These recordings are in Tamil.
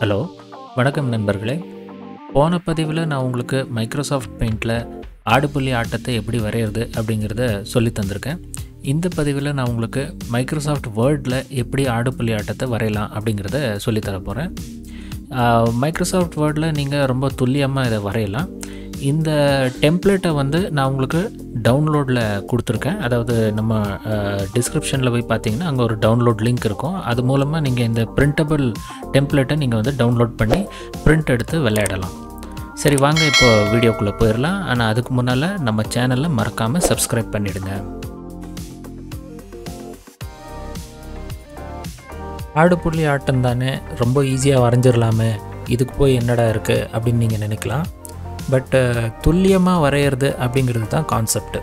ஹலோ, வணக்கம் நண்பர்களே. போன பதிவில் நான் உங்களுக்கு மைக்ரோசாஃப்ட் பெயிண்டில் ஆடு புலி ஆட்டத்தை எப்படி வரைகிறது அப்படிங்கிறத சொல்லி தந்திருக்கேன். இந்த பதிவில் நான் உங்களுக்கு மைக்ரோசாஃப்ட் வேர்டில் எப்படி ஆடு புலி ஆட்டத்தை வரையலாம் அப்படிங்கிறத சொல்லித்தர போகிறேன். மைக்ரோசாஃப்ட் வேர்டில் நீங்கள் ரொம்ப துல்லியமாக இதை வரையலாம். இந்த டெம்ப்ளேட்டை நான் உங்களுக்கு டவுன்லோடில் கொடுத்துருக்கேன். அதாவது நம்ம டிஸ்கிரிப்ஷனில் போய் பார்த்தீங்கன்னா அங்கே ஒரு டவுன்லோட் லிங்க் இருக்கும். அது மூலமாக நீங்கள் இந்த பிரிண்டபிள் டெம்ப்ளேட்டை நீங்கள் டவுன்லோட் பண்ணி பிரிண்ட் எடுத்து விளையாடலாம். சரி, வாங்க இப்போ வீடியோக்குள்ளே போயிடலாம். ஆனால் அதுக்கு முன்னால் நம்ம சேனலில் மறக்காமல் சப்ஸ்கிரைப் பண்ணிவிடுங்க. ஆடு புலி ஆட்டம் தானே, ரொம்ப ஈஸியாக வரைஞ்சிடலாமே, இதுக்கு போய் என்னடா இருக்குது அப்படின்னு நீங்கள் நினைக்கலாம். பட் துல்லியமாக வரைகிறது அப்படிங்கிறது தான் கான்செப்ட்.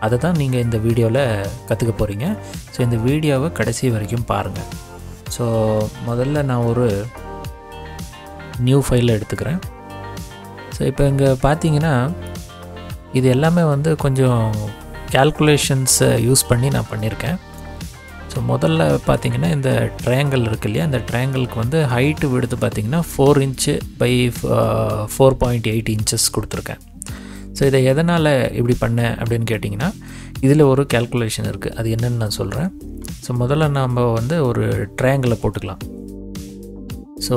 அதை தான் நீங்கள் இந்த வீடியோவில் கற்றுக்க போகிறீங்க. ஸோ இந்த வீடியோவை கடைசி வரைக்கும் பாருங்கள். ஸோ முதல்ல நான் ஒரு நியூ ஃபைலை எடுத்துக்கிறேன். ஸோ இப்போ இங்கே பார்த்தீங்கன்னா இது எல்லாமே கொஞ்சம் கேல்குலேஷன்ஸை யூஸ் பண்ணி நான் பண்ணியிருக்கேன். ஸோ முதல்ல பார்த்தீங்கன்னா இந்த ட்ரையாங்கிள் இருக்குது இல்லையா, இந்த ட்ரையாங்கிளுக்கு ஹைட்டு விடுத்து பார்த்தீங்கன்னா 4 இன்ச்சு பை 4.8 இன்ச்சஸ் கொடுத்துருக்கேன். ஸோ இதை எதனால் இப்படி பண்ணேன் அப்படின்னு கேட்டிங்கன்னா இதில் ஒரு கேல்குலேஷன் இருக்குது. அது என்னென்னு நான் சொல்கிறேன். ஸோ முதல்ல நம்ம ஒரு ட்ரையாங்கிளை போட்டுக்கலாம். ஸோ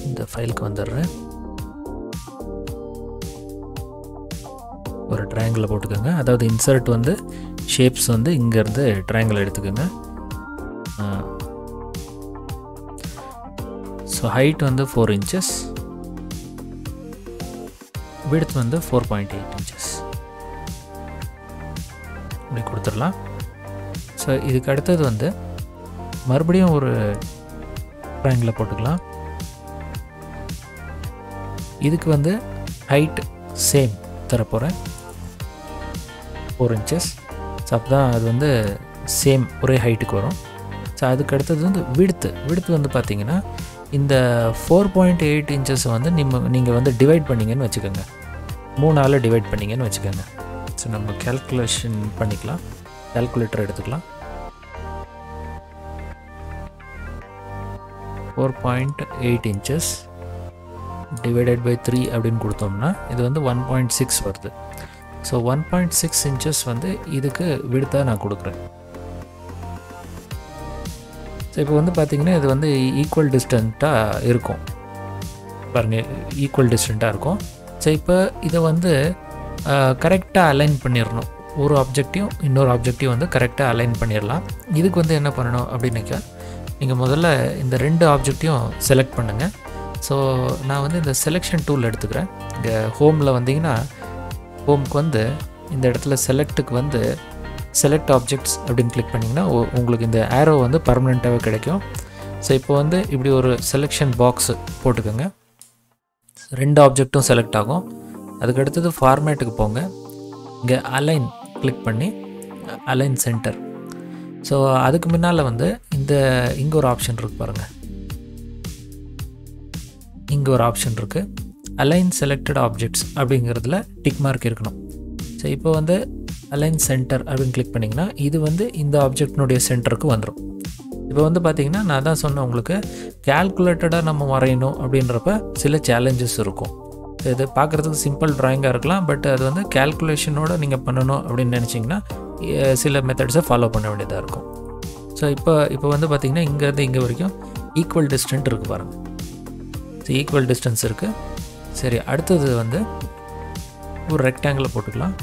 இந்த ஃபைலுக்கு வந்துடுறேன். ஒரு ட்ரையாங்கிளை போட்டுக்கோங்க. அதாவது இன்சர்ட் ஷேப்ஸ் இங்கேருந்து ட்ரையாங்கிள் எடுத்துக்கோங்க. So height 4 inches, width 4.8 inches இப்படி கொடுத்துடலாம். ஸோ இதுக்கு அடுத்தது மறுபடியும் ஒரு ட்ரையாங்கிளை போட்டுக்கலாம். இதுக்கு ஹைட் சேம் தரப்போகிறேன், 4 இன்ச்சஸ். ஸோ அப்போ தான் அது சேம் ஒரே ஹைட்டுக்கு வரும். ஸோ அதுக்கு அடுத்தது விடுத்து பார்த்தீங்கன்னா இந்த 4.8 இன்ச்சஸ் நீங்கள் டிவைட் பண்ணிங்கன்னு வச்சுக்கோங்க, 3ஆல் டிவைட் பண்ணிங்கன்னு வச்சுக்கோங்க. ஸோ நம்ம கேல்குலேஷன் பண்ணிக்கலாம். கேல்குலேட்டர் எடுத்துக்கலாம். 4.8 இன்ச்சஸ் டிவைடட் பை 3 அப்படின்னு கொடுத்தோம்னா இது 1.6 வருது. ஸோ 1.6 இன்ச்சஸ் இதுக்கு விடுத்தாக நான் கொடுக்குறேன். ஸோ இப்போ பார்த்தீங்கன்னா இது ஈக்குவல் டிஸ்டண்ட்டாக இருக்கும். பாருங்கள், ஈக்குவல் டிஸ்டண்ட்டாக இருக்கும். ஸோ இப்போ இதை கரெக்டாக அலைன் பண்ணிடணும். ஒரு ஆப்ஜெக்டையும் இன்னொரு ஆப்ஜெக்டையும் கரெக்டாக அலைன் பண்ணிடலாம். இதுக்கு என்ன பண்ணணும் அப்படின்னாக்கா நீங்கள் முதல்ல இந்த 2 ஆப்ஜெக்டையும் செலக்ட் பண்ணுங்கள். ஸோ நான் இந்த செலெக்ஷன் டூல் எடுத்துக்கிறேன். இங்கே ஹோமில் வந்தீங்கன்னா ஹோமுக்கு இந்த இடத்துல செலக்ட்டுக்கு செலக்ட் ஆப்ஜெக்ட்ஸ் அப்படின்னு கிளிக் பண்ணிங்கன்னா உங்களுக்கு இந்த ஆரோ பர்மனெண்ட்டாகவே கிடைக்கும். ஸோ இப்போ இப்படி ஒரு செலெக்ஷன் பாக்ஸ் போட்டுக்கோங்க. 2 ஆப்ஜெக்ட்டும் செலக்ட் ஆகும். அதுக்கு அடுத்தது ஃபார்மேட்டுக்கு போங்க. இங்கே அலைன் கிளிக் பண்ணி அலைன் சென்டர். ஸோ அதுக்கு முன்னால் இங்கே ஒரு ஆப்ஷன் இருக்குது பாருங்கள். இங்கே ஒரு ஆப்ஷன் இருக்குது, அலைன் செலக்டட் ஆப்ஜெக்ட்ஸ் அப்படிங்கிறதுல டிக் மார்க் இருக்கணும். ஸோ இப்போ அலைன் சென்டர் அப்படின்னு கிளிக் பண்ணிங்கன்னா இது இந்த ஆப்ஜெக்டினுடைய சென்டருக்கு வந்துடும். இப்போ பார்த்தீங்கன்னா நான் தான் சொன்னேன் உங்களுக்கு, கேல்குலேட்டடாக நம்ம வரையணும் அப்படின்றப்ப சில சேலஞ்சஸ் இருக்கும். இது பார்க்குறதுக்கு சிம்பிள் ட்ராயிங்காக இருக்கலாம். பட் அது கேல்குலேஷனோடு நீங்கள் பண்ணணும் அப்படின்னு நினச்சிங்கன்னா சில மெத்தட்ஸை ஃபாலோ பண்ண வேண்டியதாக இருக்கும். ஸோ இப்போ பார்த்திங்கன்னா இங்கேருந்து இங்கே வரைக்கும் ஈக்குவல் டிஸ்டன்ட் இருக்குது பாருங்கள். ஸோ ஈக்குவல் டிஸ்டன்ஸ் இருக்குது. சரி, அடுத்தது ஒரு ரெக்டாங்கிளை போட்டுக்கலாம்.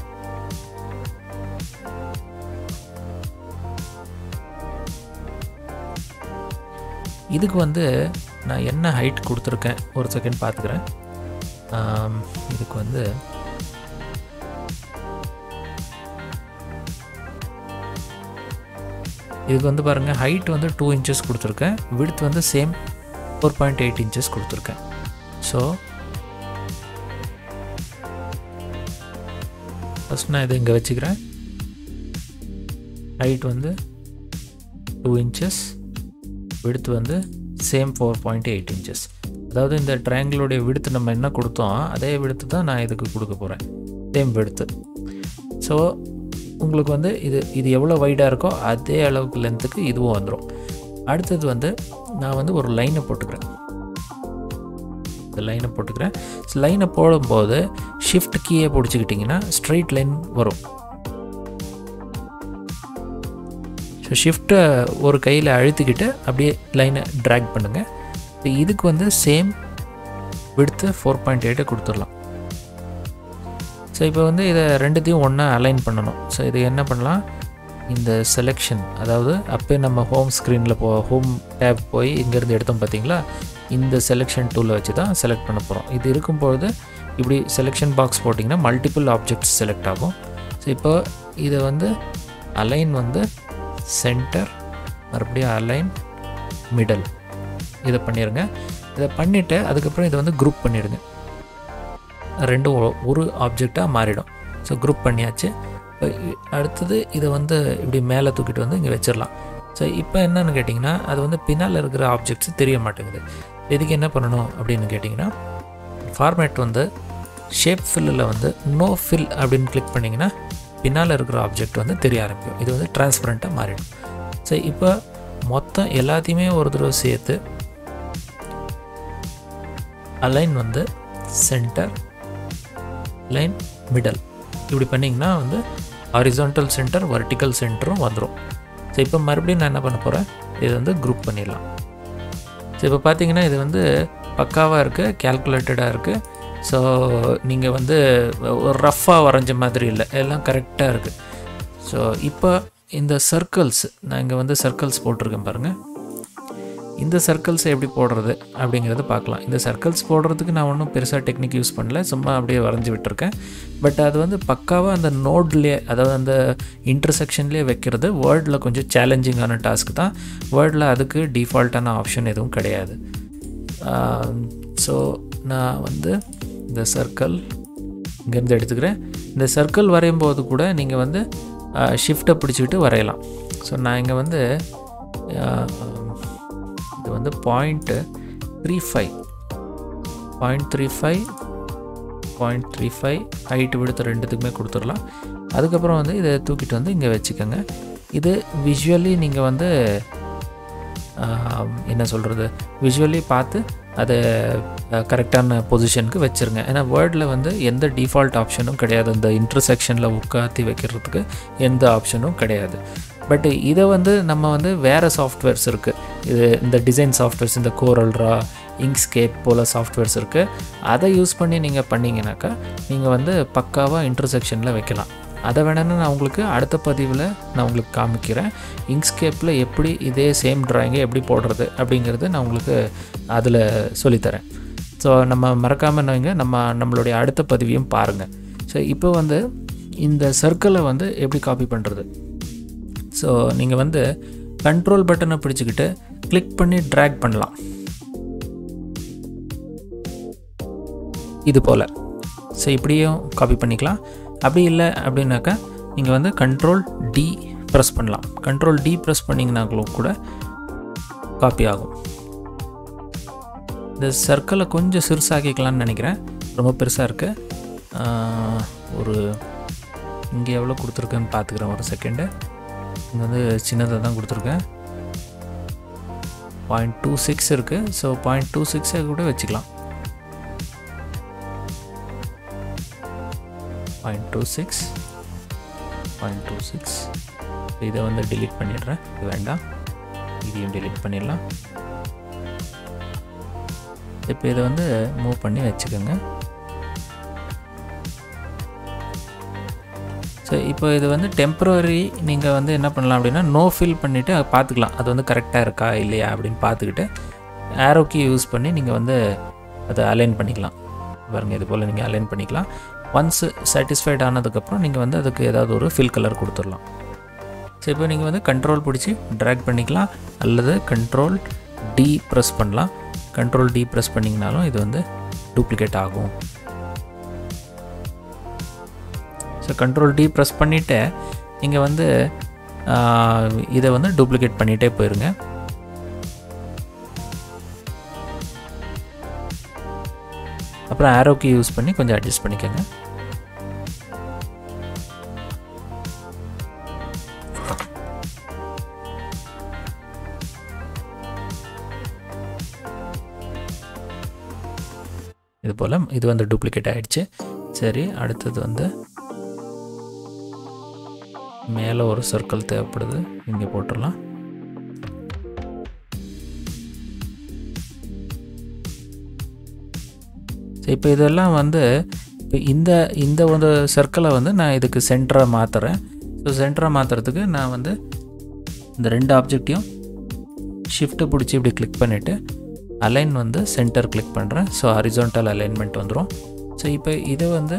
இதுக்கு நான் என்ன ஹைட் கொடுத்துருக்கேன் ஒரு செகண்ட் பார்த்துக்கிறேன். இதுக்கு இதுக்கு பாருங்கள், ஹைட் 2 இன்ச்சஸ் கொடுத்துருக்கேன், விட்த் சேம் 4.8 இன்ச்சஸ் கொடுத்துருக்கேன். ஸோ ஃபஸ்ட் நான் இதை இங்கே வச்சுக்கிறேன். ஹைட் 2 இன்ச்சஸ், விடுத்து சேம் 4.8 இன்ச்சஸ். அதாவது இந்த ட்ரையாங்கிளுடைய விடுத்து நம்ம என்ன கொடுத்தோம் அதே விடுத்து தான் நான் இதுக்கு கொடுக்க போகிறேன், சேம் விடுத்து. ஸோ உங்களுக்கு இது எவ்வளோ வைடாக இருக்கோ அதே அளவுக்கு லென்த்துக்கு இதுவும் வந்துடும். அடுத்தது நான் வந்து ஒரு லைனை போட்டுக்கிறேன். இந்த லைனை போட்டுக்கிறேன். லைனை போடும்போது ஷிஃப்ட் கீயை பிடிச்சிக்கிட்டிங்கன்னா ஸ்ட்ரைட் லைன் வரும். ஸோ ஷிஃப்ட்டை ஒரு கையில் அழுத்திக்கிட்டு அப்படியே லைனை ட்ராக் பண்ணுங்கள். இதுக்கு வந்து சேம் விட்த்து 4.8 கொடுத்துடலாம். ஸோ இப்போ வந்து இதை ரெண்டுத்தையும் ஒன்றா அலைன் பண்ணணும். ஸோ இது என்ன பண்ணலாம், இந்த செலெக்ஷன், அதாவது அப்போ நம்ம ஹோம் ஸ்க்ரீனில் ஹோம் டேப் போய் இங்கேருந்து எடுத்தோம் பார்த்தீங்களா, இந்த செலெக்ஷன் டூலை வச்சு தான் செலக்ட் பண்ண போகிறோம். இது இருக்கும்பொழுது இப்படி செலெக்ஷன் பாக்ஸ் போட்டிங்கன்னா மல்டிபிள் ஆப்ஜெக்ட்ஸ் செலக்ட் ஆகும். ஸோ இப்போ இதை வந்து அலைன் வந்து சென்டர், மறுபடியும் அலைன் மிடல், இதை பண்ணிடுங்க. இதை பண்ணிவிட்டு அதுக்கப்புறம் இதை வந்து குரூப் பண்ணிடுங்க. ரெண்டும் ஒரு ஆப்ஜெக்டாக மாறிடும். ஸோ குரூப் பண்ணியாச்சு. அடுத்தது இதை வந்து இப்படி மேலே தூக்கிட்டு வந்து இங்கே வச்சிடலாம். ஸோ இப்போ என்னென்னு கேட்டிங்கன்னா, அது வந்து பின்னால் இருக்கிற ஆப்ஜெக்ட்ஸ் தெரிய மாட்டேங்குது. இதுக்கு என்ன பண்ணணும் அப்படின்னு கேட்டிங்கன்னா, ஃபார்மேட் வந்து ஷேப் ஃபில்லில் வந்து நோ ஃபில் அப்படின்னு கிளிக் பண்ணிங்கன்னா பின்னால் இருக்கிற ஆப்ஜெக்ட் வந்து தெரிய ஆரம்பிக்கும். இது வந்து டிரான்ஸ்பரண்ட்டாக மாறிடும். ஸோ இப்போ மொத்தம் எல்லாத்தையுமே ஒரு தடவை சேர்த்து அலைன் வந்து சென்டர், லைன் மிடல் இப்படி பண்ணிங்கன்னா வந்து ஹாரிசான்டல் சென்டர், வெர்டிக்கல் சென்டரும் வந்துடும். ஸோ இப்போ மறுபடியும் நான் என்ன பண்ண போகிறேன், இது வந்து குரூப் பண்ணிடலாம். ஸோ இப்போ பார்த்தீங்கன்னா இது வந்து பக்காவாக இருக்குது, கேல்குலேட்டடாக இருக்குது. ஸோ நீங்கள் வந்து ஒரு ரஃப்பாக வரைஞ்ச மாதிரி இல்லை, எல்லாம் கரெக்டாக இருக்குது. ஸோ இப்போ இந்த சர்க்கிள்ஸ், நான் இங்கே வந்து சர்க்கிள்ஸ் போட்டிருக்கேன் பாருங்கள். இந்த சர்க்கிள்ஸை எப்படி போடுறது அப்படிங்கிறத பார்க்கலாம். இந்த சர்க்கிள்ஸ் போடுறதுக்கு நான் ஒன்றும் பெருசாக டெக்னிக் யூஸ் பண்ணல, சும்மா அப்படியே வரைஞ்சி விட்டுருக்கேன். பட் அது வந்து பக்காவாக அந்த நோட்லேயே, அதாவது அந்த இன்டர்செக்ஷன்லேயே வைக்கிறது வேர்டில் கொஞ்சம் சேலஞ்சிங்கான டாஸ்க் தான். வேர்டில் அதுக்கு டிஃபால்ட்டான ஆப்ஷன் எதுவும் கிடையாது. ஸோ நான் வந்து இந்த சர்க்கிள் இங்கேருந்து எடுத்துக்கிறேன். இந்த சர்க்கிள் வரையும் போது கூட நீங்கள் வந்து ஷிஃப்ட்டை பிடிச்சிக்கிட்டு வரையலாம். ஸோ நான் இங்கே வந்து இது வந்து 0.35 ஹைட்டு விடுத்து ரெண்டுத்துக்குமே கொடுத்துடலாம். அதுக்கப்புறம் வந்து இதை தூக்கிட்டு வந்து இங்கே வச்சுக்கோங்க. இது விஷுவலி நீங்கள் வந்து என்ன சொல்கிறது, விஷுவலி பார்த்து அதை கரெக்டான பொசிஷனுக்கு வச்சுருங்க. ஏன்னா வேர்டில் வந்து எந்த டிஃபால்ட் ஆப்ஷனும் கிடையாது. இந்த இன்டர்செக்ஷனில் உட்காத்தி வைக்கிறதுக்கு எந்த ஆப்ஷனும் கிடையாது. பட் இதை வந்து நம்ம வந்து வேறு சாஃப்ட்வேர்ஸ் இருக்குது. இது இந்த டிசைன் சாஃப்ட்வேர்ஸ், இந்த Coreldraw, Inkscape போல் சாஃப்ட்வேர்ஸ் இருக்குது. அதை யூஸ் பண்ணி நீங்கள் பண்ணிங்கனாக்கா நீங்கள் வந்து பக்காவாக இன்டர்செக்ஷனில் வைக்கலாம். அதை வேணும்னு நான் உங்களுக்கு அடுத்த பதிவில் நான் உங்களுக்கு காமிக்கிறேன். இங்க்ஸ்கேப்பில் எப்படி இதே சேம் ட்ராயிங்கை எப்படி போடுறது அப்படிங்கிறது நான் உங்களுக்கு அதில் சொல்லித்தரேன். ஸோ நம்ம மறக்காமல் என்னங்க, நம்மளுடைய அடுத்த பதிவையும் பாருங்கள். ஸோ இப்போ வந்து இந்த சர்க்கிளை வந்து எப்படி காப்பி பண்ணுறது. ஸோ நீங்கள் வந்து கண்ட்ரோல் பட்டனை பிடிச்சிக்கிட்டு கிளிக் பண்ணி ட்ராக் பண்ணலாம் இது போல். ஸோ இப்படியும் காப்பி பண்ணிக்கலாம். அப்படி இல்லை அப்படின்னாக்கா நீங்கள் வந்து கண்ட்ரோல் டி ப்ரெஸ் பண்ணலாம். கண்ட்ரோல் டி ப்ரெஸ் பண்ணிங்கனாக்களும் கூட காப்பி ஆகும். இந்த சர்க்கிளை கொஞ்சம் சிறுசாக்கிக்கலான்னு நினைக்கிறேன், ரொம்ப பெருசாக இருக்குது. ஒரு இங்கே எவ்வளோ கொடுத்துருக்கேன்னு பார்த்துக்கிறேன், ஒரு செகண்டு. இங்கே வந்து சின்னதாக தான் கொடுத்துருக்கேன், 0.26 இருக்குது. ஸோ 0.26 கூட வச்சுக்கலாம். 0.26 இதை வந்து delete பண்ணிடுறேன், இது வேண்டாம். இதையும் delete பண்ணிடலாம். இப்போ இதை வந்து மூவ் பண்ணி வச்சுக்கோங்க. ஸோ இப்போ இது வந்து டெம்பரரி. நீங்கள் வந்து என்ன பண்ணலாம் அப்படின்னா, நோ ஃபில் பண்ணிவிட்டு பார்த்துக்கலாம் அது வந்து கரெக்டாக இருக்கா இல்லையா அப்படின்னு பார்த்துக்கிட்டு ஆரோ கீ யூஸ் பண்ணி நீங்கள் வந்து அதை அலைன் பண்ணிக்கலாம். பாருங்கள், இது போல் நீங்கள் அலைன் பண்ணிக்கலாம். ஒன்ஸ் சாட்டிஸ்ஃபைட் ஆனதுக்கப்புறம் நீங்கள் வந்து அதுக்கு ஏதாவது ஒரு ஃபில் கலர் கொடுத்துடலாம். ஸோ இப்போ நீங்கள் வந்து கண்ட்ரோல் பிடிச்சி ட்ராக் பண்ணிக்கலாம், அல்லது கண்ட்ரோல் டி ப்ரெஸ் பண்ணலாம். கண்ட்ரோல் டி ப்ரெஸ் பண்ணிங்கனாலும் இது வந்து டூப்ளிகேட் ஆகும். ஸோ கண்ட்ரோல் டி ப்ரெஸ் பண்ணிவிட்டு நீங்கள் வந்து இதை வந்து டூப்ளிகேட் பண்ணிகிட்டே போயிருங்க. அப்புறம் ஆரோ கீ யூஸ் பண்ணி கொஞ்சம் அட்ஜஸ்ட் பண்ணிக்கோங்க. இது போல் இது வந்து டூப்ளிகேட் ஆகிடுச்சு. சரி, அடுத்தது வந்து மேலே ஒரு சர்க்கிள் தேவைப்படுது, இங்கே போட்டுடலாம். சரி, இப்போ இதெல்லாம் வந்து இப்போ இந்த ஒரு சர்க்கிளை வந்து நான் இதுக்கு சென்டராக மாற்றுறேன். ஸோ சென்டராக மாற்றுறதுக்கு நான் வந்து இந்த 2 ஆப்ஜெக்டையும் ஷிஃப்ட்டை பிடிச்சி இப்படி கிளிக் பண்ணிவிட்டு அலைன் வந்து சென்டர் கிளிக் பண்ணுறேன். ஸோ ஹாரிசான்டல் அலைன்மெண்ட் வந்துடும். ஸோ இப்போ இதை வந்து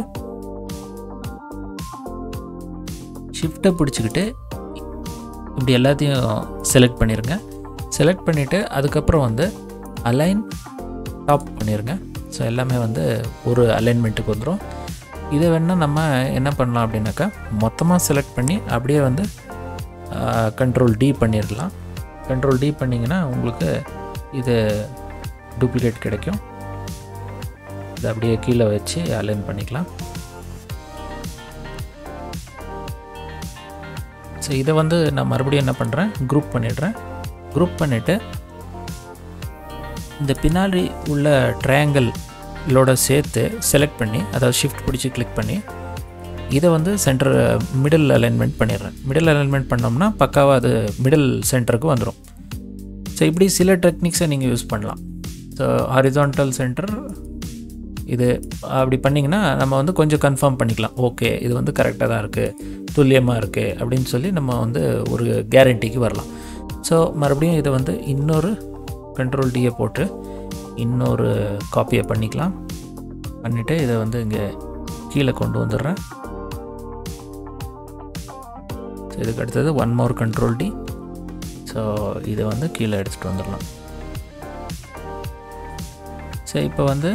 ஷிஃப்ட்டை பிடிச்சிக்கிட்டு இப்படி எல்லாத்தையும் செலக்ட் பண்ணிடுங்க. செலக்ட் பண்ணிவிட்டு அதுக்கப்புறம் வந்து அலைன் டாப் பண்ணிடுங்க. ஸோ எல்லாமே வந்து ஒரு அலைன்மெண்ட்டுக்கு வந்துடும். இதை வேணால் நம்ம என்ன பண்ணலாம் அப்படின்னாக்கா மொத்தமாக செலக்ட் பண்ணி அப்படியே வந்து கண்ட்ரோல் D பண்ணிடலாம். கண்ட்ரோல் D பண்ணிங்கன்னா உங்களுக்கு இது டூப்ளிகேட் கிடைக்கும். இதை அப்படியே கீழே வச்சு அலைன் பண்ணிக்கலாம். ஸோ இதை வந்து நான் மறுபடியும் என்ன பண்ணுறேன், குரூப் பண்ணிடுறேன். குரூப் பண்ணிவிட்டு இந்த பின்னாடி உள்ள ட்ரையாங்கிளோட சேர்த்து செலக்ட் பண்ணி, அதாவது ஷிஃப்ட் பிடிச்சி கிளிக் பண்ணி இதை வந்து சென்டர் மிடில் அலைன்மெண்ட் பண்ணிடுறேன். மிடில் அலைன்மெண்ட் பண்ணோம்னா பக்காவாக அது மிடில் சென்டருக்கு வந்துடும். ஸோ இப்படி சில டெக்னிக்ஸை நீங்கள் யூஸ் பண்ணலாம். ஸோ ஹாரிசான்டல் சென்டர் இது அப்படி பண்ணிங்கன்னா நம்ம வந்து கொஞ்சம் கன்ஃபார்ம் பண்ணிக்கலாம். ஓகே, இது வந்து கரெக்டாக தான் இருக்குது, துல்லியமாக இருக்குது அப்படின்னு சொல்லி நம்ம வந்து ஒரு கேரண்டிக்கு வரலாம். ஸோ மறுபடியும் இதை வந்து இன்னொரு கண்ட்ரோல் Dயை போட்டு இன்னொரு காப்பியை பண்ணிக்கலாம். பண்ணிவிட்டு இதை வந்து இங்கே கீழே கொண்டு வந்துடுறேன். ஸோ இதுக்கு அடுத்தது one more control D. So இதை வந்து கீழே எடுத்துகிட்டு வந்துடலாம். ஸோ இப்போ வந்து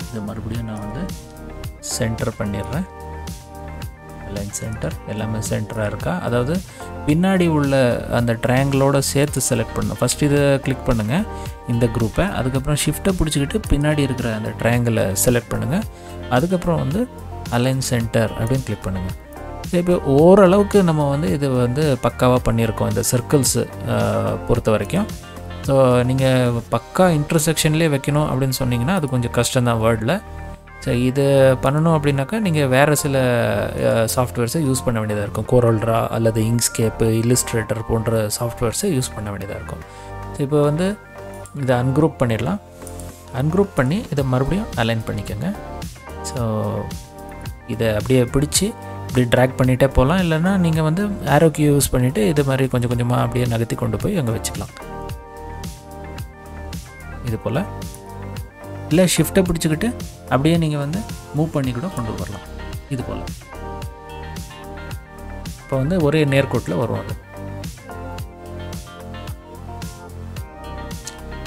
இது மறுபடியும் நான் வந்து சென்டர் பண்ணிடுறேன். லைன் சென்டர் எல்லாமே சென்டராக இருக்கா, அதாவது பின்னாடி உள்ள அந்த ட்ரையாங்கிளோட சேர்த்து செலக்ட் பண்ணணும். ஃபஸ்ட் இதை கிளிக் பண்ணுங்கள் இந்த குரூப்பை. அதுக்கப்புறம் ஷிஃப்ட்டை பிடிச்சிக்கிட்டு பின்னாடி இருக்கிற அந்த ட்ரையாங்கிளை செலக்ட் பண்ணுங்கள். அதுக்கப்புறம் வந்து அலைன் சென்டர் அப்படின்னு கிளிக் பண்ணுங்கள். இப்போ ஓரளவுக்கு நம்ம வந்து இது வந்து பக்காவாக பண்ணியிருக்கோம் இந்த சர்க்கிள்ஸு பொறுத்த வரைக்கும். ஸோ நீங்கள் பக்கா இன்டர்செக்ஷன்லேயே வைக்கணும் அப்படின்னு சொன்னிங்கன்னா அது கொஞ்சம் கஷ்டம்தான் வேர்டில். ஸோ இது பண்ணணும் அப்படின்னாக்கா நீங்கள் வேறு சில சாஃப்ட்வேர்ஸை யூஸ் பண்ண வேண்டியதாக இருக்கும். Coreldraw அல்லது Inkscape, Illustrator போன்ற சாஃப்ட்வேர்ஸை யூஸ் பண்ண வேண்டியதாக இருக்கும். ஸோ இப்போ வந்து இதை அன்குரூப் பண்ணிடலாம். அன்குரூப் பண்ணி இதை மறுபடியும் அலைன் பண்ணிக்கோங்க. ஸோ இதை அப்படியே பிடிச்சி இப்படி ட்ராக் பண்ணிகிட்டே போகலாம். இல்லைன்னா நீங்கள் வந்து ஆரோ கீ யூஸ் பண்ணிவிட்டு இது மாதிரி கொஞ்சம் கொஞ்சமாக அப்படியே நகர்த்தி கொண்டு போய் அங்கே வச்சுக்கலாம். இது போல் இல்லை ஷிஃப்ட்டை பிடிச்சிக்கிட்டு அப்படியே நீங்கள் வந்து மூவ் பண்ணி கூட கொண்டு வரலாம். இது போல் இப்போ வந்து ஒரே நேர்கோட்டில் வருவாங்க.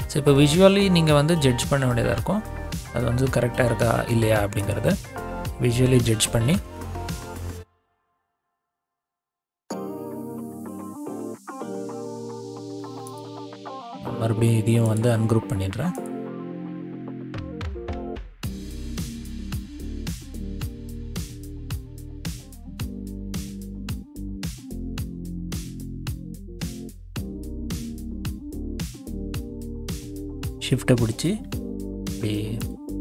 ஸோ இப்போ விஷுவலி நீங்கள் வந்து ஜட்ஜ் பண்ண வேண்டியதாக இருக்கும். அது வந்து கரெக்டாக இருக்கா இல்லையா அப்படிங்கிறத விஷுவலி ஜட்ஜ் பண்ணி மறுபடியும் இதையும் வந்து அன்குரூப் பண்ணிடுறேன். ஷிஃப்ட்டை பிடிச்சி இப்படி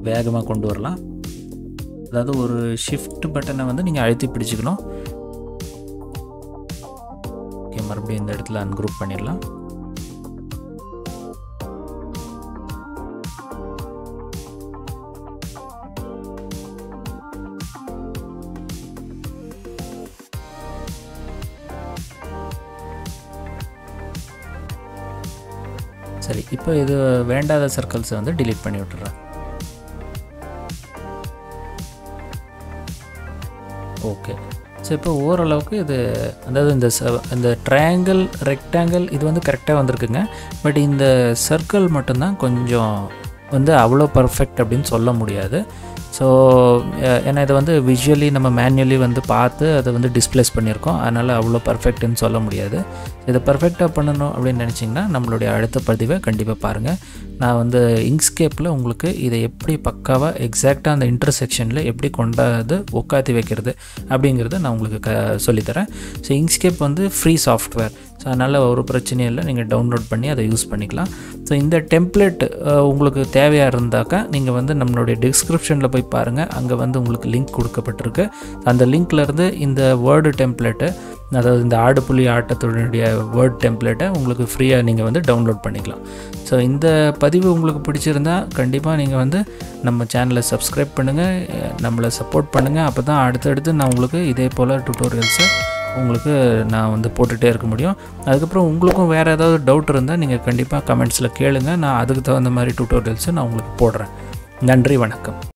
வேகமாக கொண்டு வரலாம். அதாவது ஒரு ஷிஃப்ட் பட்டனை வந்து நீங்கள் அழுத்தி பிடிச்சிக்கணும். ஓகே, மறுபடியும் இந்த இடத்துல அன்குரூப் பண்ணிடலாம். சரி, இப்போ இது வேண்டாத சர்க்கிள்ஸை வந்து டிலீட் பண்ணி விட்டுறேன். ஓகே, ஸோ இப்போ ஓரளவுக்கு இது அதாவது இந்த ட்ரையாங்கிள் ரெக்டாங்கிள் இது வந்து கரெக்டாக வந்திருக்குங்க. பட் இந்த சர்க்கிள் மட்டும்தான் கொஞ்சம் வந்து அவ்வளோ பர்ஃபெக்ட் அப்படின்னு சொல்ல முடியாது. ஸோ ஏன்னா இதை வந்து விஷுவலி நம்ம மேனுவலி வந்து பார்த்து அதை வந்து டிஸ்ப்ளேஸ் பண்ணியிருக்கோம். அதனால் அவ்வளோ பர்ஃபெக்ட்னு சொல்ல முடியாது. இதை பர்ஃபெக்டாக பண்ணணும் அப்படின்னு நினச்சிங்கன்னா நம்மளுடைய அடுத்த பதிவை கண்டிப்பாக பாருங்கள். நான் வந்து இங்க்ஸ்கேப்பில் உங்களுக்கு இதை எப்படி பக்காவாக எக்ஸாக்டாக அந்த இன்டர்செக்ஷனில் எப்படி கொண்டாது உட்காத்தி வைக்கிறது அப்படிங்கிறத நான் உங்களுக்கு சொல்லித்தரேன். ஸோ இங்க்ஸ்கேப் வந்து ஃப்ரீ சாஃப்ட்வேர். ஸோ அதனால் ஒரு பிரச்சனையும் இல்லை, நீங்கள் டவுன்லோட் பண்ணி அதை யூஸ் பண்ணிக்கலாம். ஸோ இந்த டெம்ப்ளேட் உங்களுக்கு தேவையாக இருந்தாக்கா நீங்கள் வந்து நம்மளுடைய டிஸ்கிரிப்ஷனில் போய் பாருங்கள், அங்கே வந்து உங்களுக்கு லிங்க் கொடுக்கப்பட்டிருக்கு. அந்த லிங்க்லேருந்து இந்த வேர்டு டெம்ப்ளேட்டு, அதாவது இந்த ஆடு புலி ஆட்டத்தினுடைய வேர்ட் டெம்ப்ளேட்டை உங்களுக்கு ஃப்ரீயாக நீங்கள் வந்து டவுன்லோட் பண்ணிக்கலாம். ஸோ இந்த பதிவு உங்களுக்கு பிடிச்சிருந்தா கண்டிப்பாக நீங்கள் வந்து நம்ம சேனலை சப்ஸ்கிரைப் பண்ணுங்கள், நம்மளை சப்போர்ட் பண்ணுங்கள். அப்போ தான் அடுத்தடுத்து நான் உங்களுக்கு இதே போல் டியூட்டோரியல்ஸை உங்களுக்கு நான் வந்து போட்டுகிட்டே இருக்க முடியும். அதுக்கப்புறம் உங்களுக்கும் வேறு ஏதாவது டவுட் இருந்தால் நீங்கள் கண்டிப்பாக கமெண்ட்ஸில் கேளுங்கள், நான் அதுக்கு தகுந்த மாதிரி டியூட்டோரியல்ஸை நான் உங்களுக்கு போடுறேன். நன்றி, வணக்கம்.